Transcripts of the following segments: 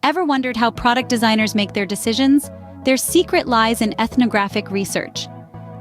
Ever wondered how product designers make their decisions? Their secret lies in ethnographic research.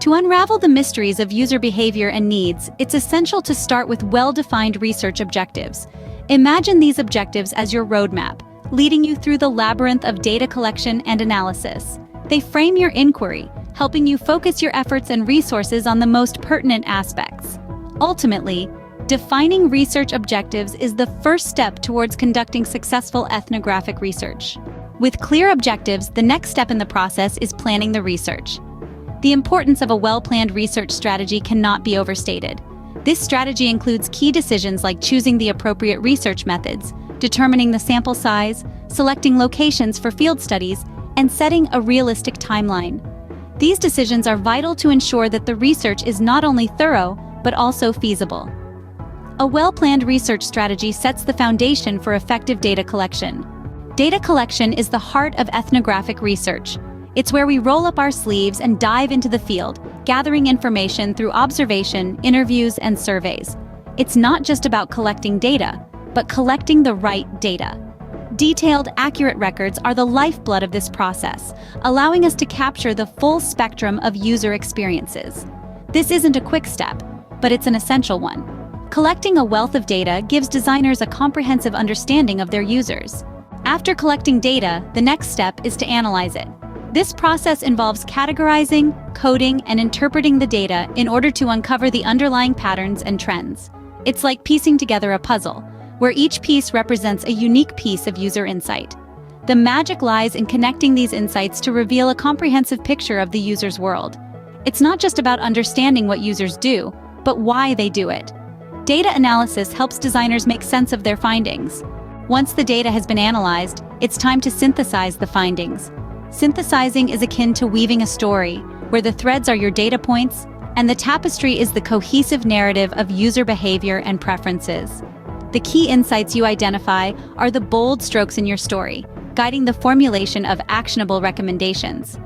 To unravel the mysteries of user behavior and needs, it's essential to start with well-defined research objectives. Imagine these objectives as your roadmap, leading you through the labyrinth of data collection and analysis. They frame your inquiry, helping you focus your efforts and resources on the most pertinent aspects. Ultimately, defining research objectives is the first step towards conducting successful ethnographic research. With clear objectives, the next step in the process is planning the research. The importance of a well-planned research strategy cannot be overstated. This strategy includes key decisions like choosing the appropriate research methods, determining the sample size, selecting locations for field studies, and setting a realistic timeline. These decisions are vital to ensure that the research is not only thorough, but also feasible. A well-planned research strategy sets the foundation for effective data collection. Data collection is the heart of ethnographic research. It's where we roll up our sleeves and dive into the field, gathering information through observation, interviews, and surveys. It's not just about collecting data, but collecting the right data. Detailed, accurate records are the lifeblood of this process, allowing us to capture the full spectrum of user experiences. This isn't a quick step, but it's an essential one. Collecting a wealth of data gives designers a comprehensive understanding of their users. After collecting data, the next step is to analyze it. This process involves categorizing, coding, and interpreting the data in order to uncover the underlying patterns and trends. It's like piecing together a puzzle, where each piece represents a unique piece of user insight. The magic lies in connecting these insights to reveal a comprehensive picture of the user's world. It's not just about understanding what users do, but why they do it. Data analysis helps designers make sense of their findings. Once the data has been analyzed, it's time to synthesize the findings. Synthesizing is akin to weaving a story, where the threads are your data points, and the tapestry is the cohesive narrative of user behavior and preferences. The key insights you identify are the bold strokes in your story, guiding the formulation of actionable recommendations.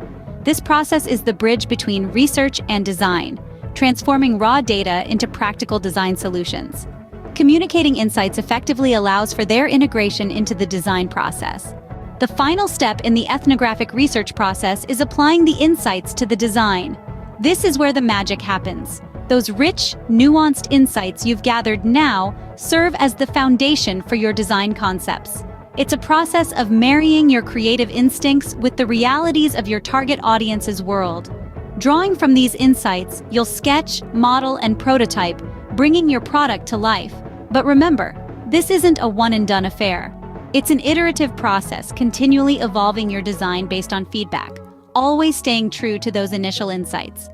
This process is the bridge between research and design, transforming raw data into practical design solutions. Communicating insights effectively allows for their integration into the design process. The final step in the ethnographic research process is applying the insights to the design. This is where the magic happens. Those rich, nuanced insights you've gathered now serve as the foundation for your design concepts. It's a process of marrying your creative instincts with the realities of your target audience's world. Drawing from these insights, you'll sketch, model, and prototype, bringing your product to life. But remember, this isn't a one-and-done affair. It's an iterative process, continually evolving your design based on feedback, always staying true to those initial insights.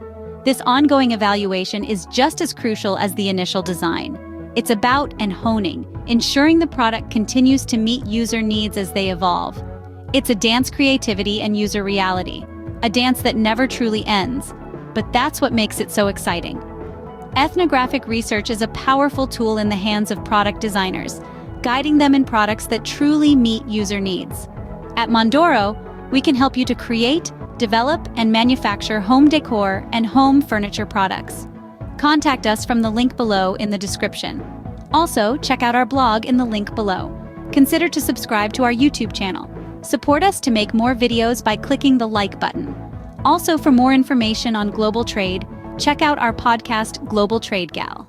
This ongoing evaluation is just as crucial as the initial design. It's about and honing, ensuring the product continues to meet user needs as they evolve. It's a dance creativity and user reality, a dance that never truly ends, but that's what makes it so exciting. Ethnographic research is a powerful tool in the hands of product designers, guiding them in products that truly meet user needs. At Mondoro, we can help you to create, develop, and manufacture home decor and home furniture products. Contact us from the link below in the description. Also, check out our blog in the link below. Consider to subscribe to our YouTube channel. Support us to make more videos by clicking the like button. Also, for more information on global trade, check out our podcast, Global Trade Gal.